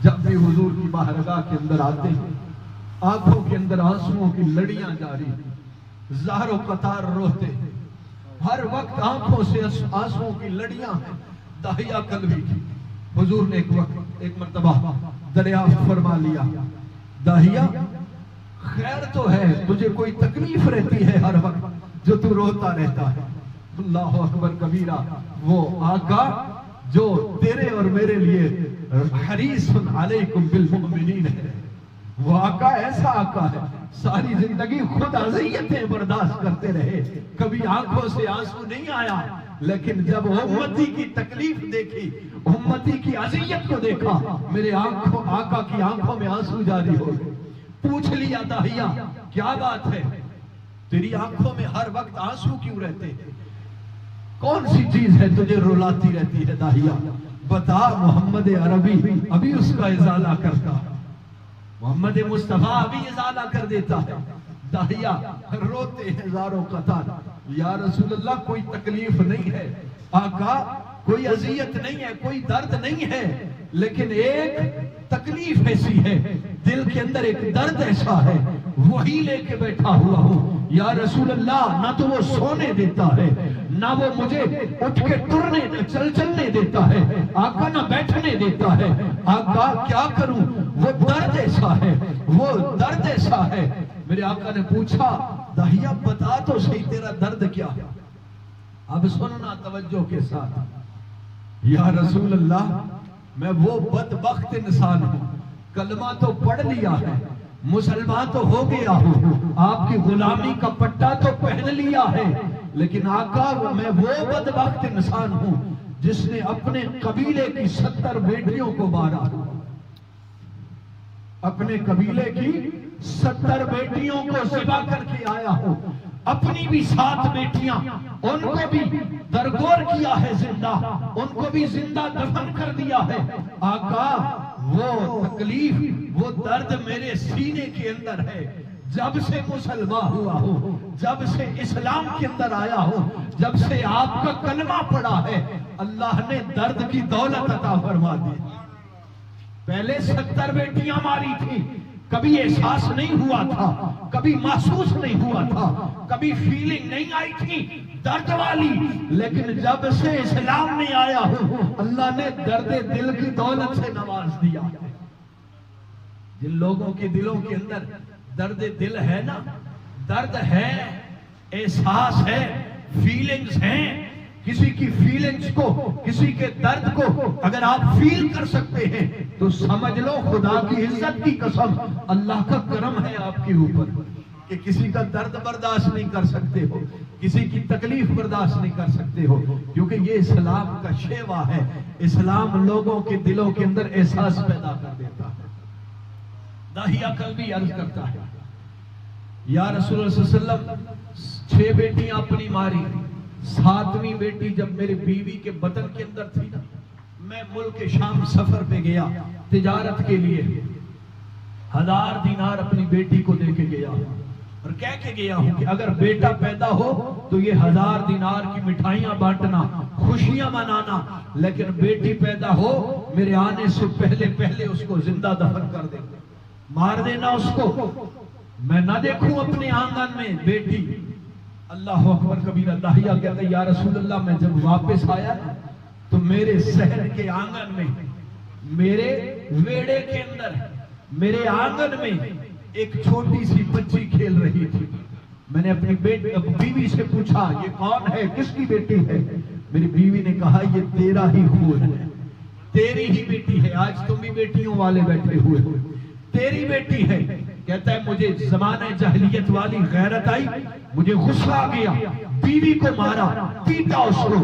जब भी हुजूर की बारगाह के अंदर आते हैं, आंखों के अंदर आंसुओं की लड़ियां जारी, ज़ारो कतार रोते, हर वक्त आंखों से आंसुओं की लड़ियां हैं। दाहिया कल्बी की हुजूर ने एक मर्तबा दरियाफ्त फरमा लिया, दाहिया खैर तो है, तुझे कोई तकलीफ रहती है हर वक्त जो तू रोता रहता है। अल्लाह अकबर कबीरा। वो आका जो तेरे और मेरे लिए हरीसुन अलैकुम बिल मुमिनीन है, वो आका ऐसा आका है, सारी जिंदगी खुद अज़ियतें बर्दाश्त करते रहे, कभी आंखों से आंसू नहीं आया, लेकिन जब उम्मती की तकलीफ देखी, उम्मती की अज़ियत को देखा, मेरे आका की आंखों में आंसू जारी हो गए। पूछ लिया दाहिया क्या बात है, तेरी आंखों में हर वक्त आंसू क्यों रहते हैं, कौन सी चीज है तुझे रुलाती रहती है? दाहिया बता। मोहम्मद अरबी अभी उसका इजाला करता है, मोहम्मद मुस्तफा अभी इजाला कर देता है। दाहिया रोते हैं ज़ारो कतार, या रसूलल्लाह कोई तकलीफ नहीं है आका, कोई अजियत नहीं है, कोई दर्द नहीं है, लेकिन एक तकलीफ ऐसी है, दिल के अंदर एक दर्द ऐसा है, वही लेके बैठा हुआ हूं या रसूलल्लाह। ना तो वो सोने देता है, ना वो मुझे उठ के टुरने चलने देता है आका, ना बैठने देता है आका, क्या करूं? वो दर्द ऐसा है, वो दर्द ऐसा है। मेरे आका ने पूछा दाहिया बता तो सही तेरा दर्द क्या है? अब सुनना तवज्जो के साथ, या रसूल अल्लाह मैं वो बदबख्त इंसान हूं, कलमा तो पढ़ लिया है, मुसलमान तो हो गया हूं, आपकी गुलामी का पट्टा तो पहन लिया है, लेकिन आका मैं वो बदबख्त इंसान हूं जिसने अपने कबीले की 70 बेटियों को मारा, अपने कबीले की 70 बेटियों को ज़िबा करके आया हूं, अपनी भी 7 बेटियां उनको भी दरगोर किया है जिंदा, उनको भी जिंदा दफन कर दिया है आका। वो तकलीफ, वो दर्द मेरे सीने के अंदर है, जब से मुसलमान हुआ हूं, जब से इस्लाम के अंदर आया हूं, जब से आपका कलमा पड़ा है, अल्लाह ने दर्द की दौलत अता फरमा दी। पहले 70 बेटियां मारी थी, कभी एहसास नहीं हुआ था, कभी महसूस नहीं हुआ था, कभी फीलिंग नहीं आई थी दर्द वाली, लेकिन जब से इस्लाम में आया हूं, अल्लाह ने दर्द दिल की दौलत से नवाज दिया। जिन लोगों के दिलों के अंदर दर्द दिल है ना, दर्द है, एहसास है, फीलिंग्स हैं, किसी की फीलिंग्स को, किसी के दर्द को अगर आप फील कर सकते हैं तो समझ लो खुदा की इज्जत की कसम, अल्लाह का करम है आपके ऊपर कि किसी का दर्द बर्दाश्त नहीं कर सकते हो, किसी की तकलीफ बर्दाश्त नहीं कर सकते हो, क्योंकि ये इस्लाम का शेवा है। इस्लाम लोगों के दिलों के अंदर एहसास पैदा कर देता है। दाहिया कल्बी अर्ज करता है, या रसूलुल्लाह सल्लल्लाहु अलैहि वसल्लम 6 बेटियां अपनी मारी, 7वीं बेटी जब मेरी बीवी के बदन के अंदर थी ना, मैं मुल्क शाम सफर पे गया तिजारत के लिए, 1000 दिनार अपनी बेटी को देके गया और कह के गया हूं कि अगर बेटा पैदा हो तो ये 1000 दिनार की मिठाइयां बांटना, खुशियां मनाना, लेकिन बेटी पैदा हो मेरे आने से पहले पहले उसको जिंदा दफन कर दे, मार देना उसको, मैं ना देखूं अपने आंगन में बेटी। अल्लाह अकबर कबीरा। दाहिया कहते या रसूलल्लाह मैं जब वापस आया तो मेरे शहर के आंगन में, मेरे वेड़े के अंदर, मेरे आंगन में एक छोटी सी बच्ची खेल रही थी। मैंने अपनी बीवी से पूछा ये कौन है, किसकी बेटी है? मेरी बीवी ने कहा ये तेरा ही खून है, तेरी ही बेटी है, आज तुम भी बेटियों वाले बैठे हुए हो, तेरी बेटी है। कहता है मुझे ज़माने जहलियत वाली गैरत आई, मुझे गुस्सा आ गया, बीवी को मारा, पीटा, उसको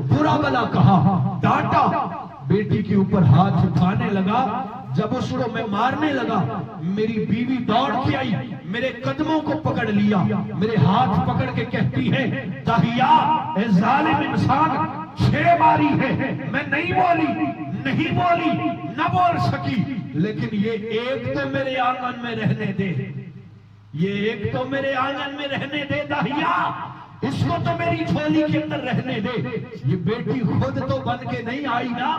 बुरा भला कहा, डांटा, बेटी के ऊपर हाथ उठाने लगा। जब उसको मैं मारने लगा मेरी बीवी दौड़ के आई, मेरे कदमों को पकड़ लिया, मेरे हाथ पकड़ के कहती है दाहिया ए जालिम इंसान 6 मारी है। मैं नहीं बोली, न बोल सकी, लेकिन ये एक तो मेरे आंगन में रहने दे, ये एक तो मेरे आंगन में रहने दे दाहिया, इसको तो मेरी झोली के अंदर रहने दे। ये बेटी खुद तो बन के नहीं आई ना,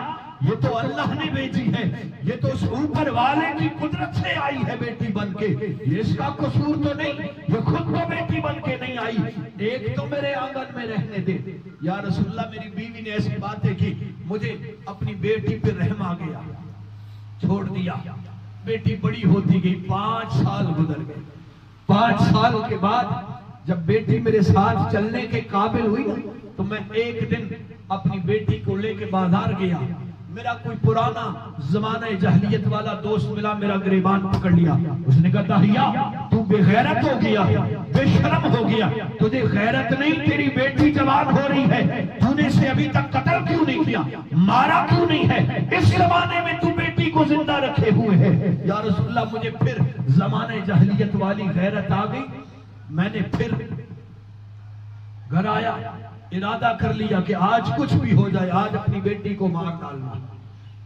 ये तो अल्लाह ने भेजी है, ये तो उस ऊपर वाले की कुदरत से आई है बेटी बन के, ये इसका कसूर तो नहीं, ये खुद तो बेटी बन के नहीं आई, एक तो मेरे आंगन में रहने दे। या रसूलुल्लाह, मेरी बीवी ने ऐसी बातें की, मुझे अपनी बेटी पे रहम आ गया, छोड़ दिया। बेटी बड़ी होती गई, 5 साल गुजर गए। 5 साल के बाद जब बेटी मेरे साथ चलने के काबिल हुई ना, तो मैं एक दिन अपनी बेटी को लेके बाजार गया। मेरा कोई पुराना जमाना जहलियत वाला दोस्त मिला, मेरा गिरबान पकड़ लिया। उसने कहा, दाहिया तू बेगैरत हो गया, बेशरम हो गया, तुझे गैरत नहीं, तेरी बेटी जवान हो रही है, तूने इसे अभी तक कत्ल क्यों नहीं किया, मारा क्यों नहीं है, इस जमाने में तू बेटी को जिंदा रखे हुए है। या रसूलुल्लाह, मुझे फिर जमाने जहलियत वाली गैरत आ गई। मैंने फिर घर आया, इरादा कर लिया कि आज कुछ भी हो जाए, आज अपनी बेटी को मार डालना,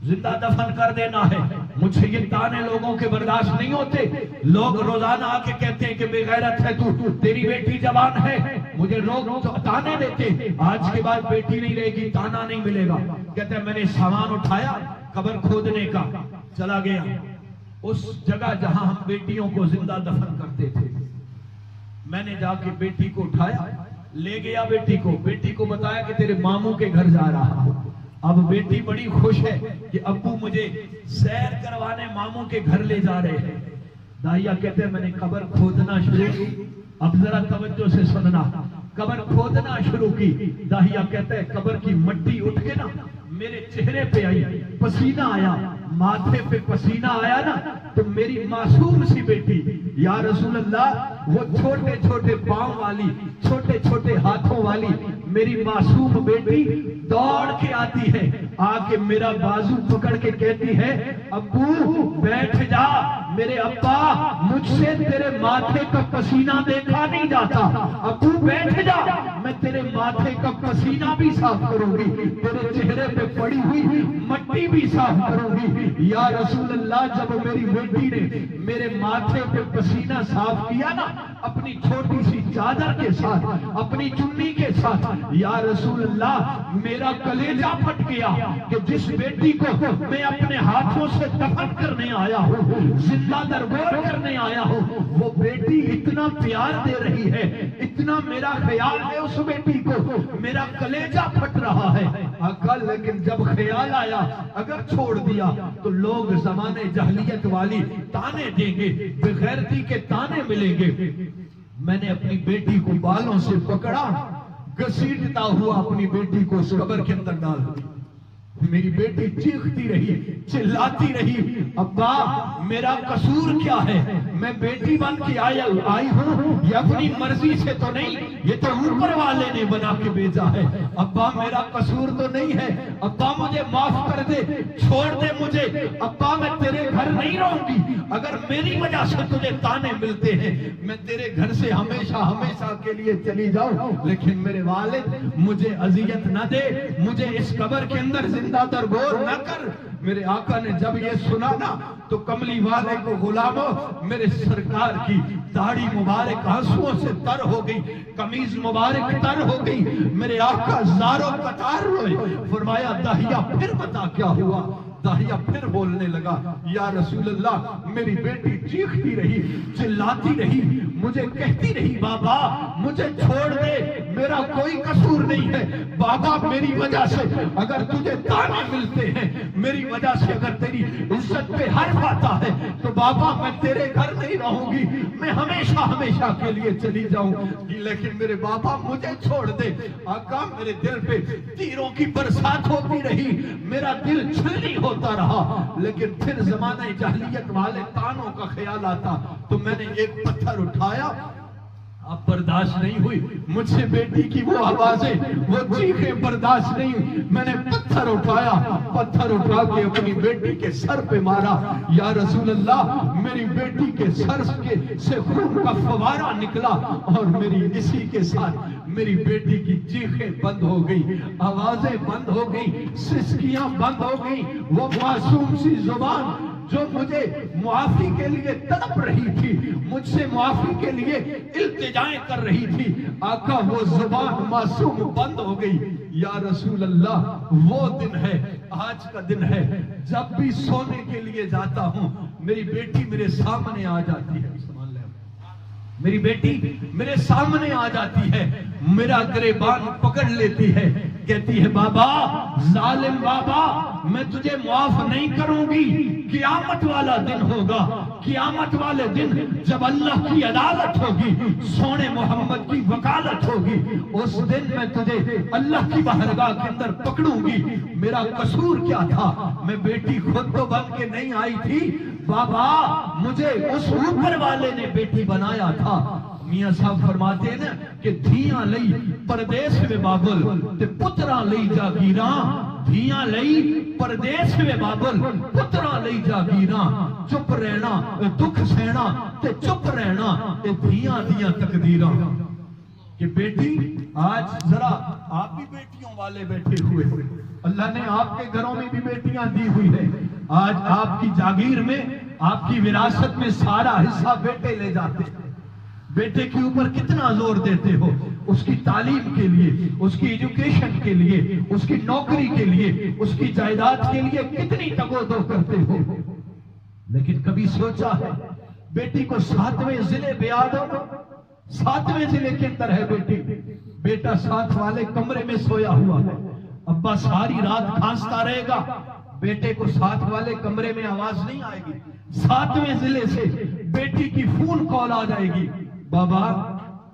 जिंदा दफन कर देना है। मुझे ये ताने लोगों के बर्दाश्त नहीं होते। लोग रोजाना आके कहते हैं कि बेगैरत है तू, तेरी बेटी जवान है, मुझे लोग तो ताने देते, आज के बाद बेटी नहीं रहेगी, ताना नहीं मिलेगा। कहते हैं मैंने सामान उठाया, कब्र खोदने का, चला गया उस जगह जहां हम बेटियों को जिंदा दफन करते थे। मैंने जाके बेटी को उठाया, ले गया बेटी को बताया कि तेरे मामू के घर जा रहा हूं। अब बेटी बड़ी खुश है कि अब्बू मुझे सैर करवाने मामू के घर ले जा रहे हैं। दाहिया कहते हैं मैंने कब्र खोदना शुरू की। अब जरा तवज्जो से सुनना, कब्र खोदना शुरू की। दाहिया कहते हैं कब्र की मिट्टी उठ के ना मेरे चेहरे पे आई, पसीना आया, माथे पे पसीना आया ना, तो मेरी मासूम सी बेटी, या रसूल अल्लाह, वो छोटे छोटे पांव वाली, छोटे छोटे हाथों वाली मेरी मासूम बेटी दौड़ के आती है, आके मेरा बाजू पकड़ के कहती है, अब्बू बैठ जा, मेरे अब्बा मुझसे तेरे माथे का पसीना देखा नहीं जाता, अब्बू बैठ जा, मैं तेरे माथे का पसीना भी साफ करूंगी, तेरे चेहरे पे पड़ी हुई मट्टी भी साफ करूंगी। या रसूल अल्लाह, जब मेरी बेटी ने मेरे माथे पे पसीना साफ किया ना, अपनी छोटी सी चादर के साथ, अपनी चुन्नी के साथ, या रसूल अल्लाह, मेरा कलेजा फट गया कि जिस बेटी को मैं अपने हाथों से दफन करने आया हूँ, जिंदा दरबार करने आया हूँ, वो बेटी इतना प्यार दे रही है, इतना मेरा ख्याल है उस बेटी को, मेरा कलेजा फट रहा है। अकल, लेकिन जब ख्याल आया अगर छोड़ दिया तो लोग जमाने जहलियत वाली ताने देंगे, बेगैरती के ताने मिलेंगे। मैंने अपनी बेटी को बालों से पकड़ा, घसीटता हुआ अपनी बेटी को उस कब्र के अंदर डाल दिया। मेरी बेटी चीखती रही, चिल्लाती रही, अब्बा मेरा कसूर क्या है, मैं बेटी बन के आई हूँ, ये अपनी मर्जी से तो नहीं, ये तो ऊपर वाले ने बना के भेजा है, अब्बा मेरा कसूर तो नहीं है, अब्बा मुझे माफ कर दे, छोड़ दे मुझे, अब्बा मैं तेरे घर नहीं रहूंगी, अगर मेरी वजह से तुझे ताने मिलते हैं, मैं तेरे घर से हमेशा हमेशा के लिए चली जाऊं, लेकिन मेरे वालिद मुझे अजियत न दे, मुझे इस कब्र के अंदर जिंदा दरगोर न कर। मेरे आका ने जब ये सुना ना, तो कमली वाले को गुलामों, मेरे सरकार की दाढ़ी मुबारक आंसुओं से तर हो गई, कमीज मुबारक तर हो गई, मेरे आका ज़ारो कतार रोए। फरमाया, दाहिया फिर बता क्या हुआ। दाहिया फिर बोलने लगा, या रसूल अल्लाह, मेरी बेटी चीखती रही, चिल्लाती रही, मुझे कहती रही, बाबा मुझे छोड़ दे, मेरा कोई कसूर नहीं है, बाबा मेरी वजह से अगर तुझे ताने मिलते हैं, मेरी वजह से अगर तेरी इज्जत पे हर्फ आता है, तो बाबा मैं तेरे घर नहीं रहूंगी, मैं हमेशा हमेशा के लिए चली जाऊंगी, लेकिन मेरे बाबा मुझे छोड़ दे। आका, मेरे दिल पे तीरों की बरसात होती रही, मेरा दिल छलनी होता रहा, लेकिन फिर जमाने जहलियत वाले तानों का ख्याल आता, तो मैंने एक पत्थर उठाया। अब बर्दाश्त नहीं हुई मुझसे बेटी की वो आवाजें, वो चीखें बर्दाश्त नहीं हुई, मैंने पत्थर उठाया, पत्थर उठा के अपनी बेटी के सर पे मारा। या रसूल अल्लाह, मेरी बेटी के सर से खून का फवारा निकला, और मेरी इसी के साथ मेरी बेटी की चीखें बंद हो गई, आवाजें बंद हो गई, सिसकियां बंद हो गई। वो मासूम सी जुबान जो मुझे मुआफी के लिए तड़प रही थी, मुझसे मुआफी के लिए इल्तिजाएं कर रही थी, आका वो जुबान मासूम बंद हो गई। या रसूल अल्लाह वो दिन है, आज का दिन है, जब भी सोने के लिए जाता हूं मेरी बेटी मेरे सामने आ जाती है, मेरी बेटी मेरे सामने आ जाती है, मेरा गिरेबान पकड़ लेती है, कहती है बाबा जालिम बाबा मैं तुझे माफ नहीं करूंगी, कियामत वाला दिन होगा, कियामत वाले दिन जब अल्लाह की अदालत होगी, सोने मोहम्मद की वकालत होगी, उस दिन मैं तुझे अल्लाह की बारगाह के अंदर पकड़ूंगी, मेरा कसूर क्या था, मैं बेटी खुद तो बन के नहीं आई थी बाबा, मुझे उस ऊपर वाले ने बेटी बनाया था। मियां साहब फरमाते हैं ना कि धियां लई परदेस में बाबुल ते पुत्रा लई जागीरा, धियां लई परदेस में बाबुल पुत्रा लई जागीरा, चुप रहना दुख सहना ते चुप रहना ये धियां दियां तकदीरां। कि बेटी आज जरा आप भी बेटियों वाले बैठे हुए, अल्लाह ने आपके घरों में भी बेटियां दी हुई है, आज आपकी जागीर में आपकी विरासत में सारा हिस्सा बेटे ले जाते हैं, बेटे के ऊपर कितना जोर देते हो, उसकी तालीम के लिए, उसकी एजुकेशन के लिए, उसकी नौकरी के लिए, उसकी जायदाद के लिए कितनी तगोदो करते हो, लेकिन कभी सोचा है बेटी को 7वें जिले ब्याह, 7वें जिले के अंदर है बेटी, बेटा साथ वाले कमरे में सोया हुआ है, अब्बा सारी रात खांसता रहेगा, बेटे को साथ वाले कमरे में आवाज नहीं आएगी, 7वें जिले से बेटी की फोन कॉल आ जाएगी, बाबा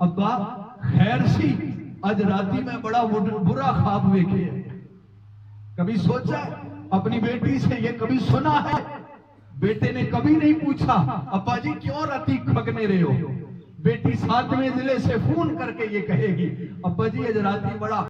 अब्बा खैर सी आज राती में बड़ा बुरा ख्वाब देखे, कभी सोचा अपनी बेटी से, ये कभी सुना है, बेटे ने कभी नहीं पूछा अब्बा जी क्यों राती खगने रहे हो, बेटी 7वें जिले से फोन करके ये कहेगी अब्बा जी आज राती बड़ा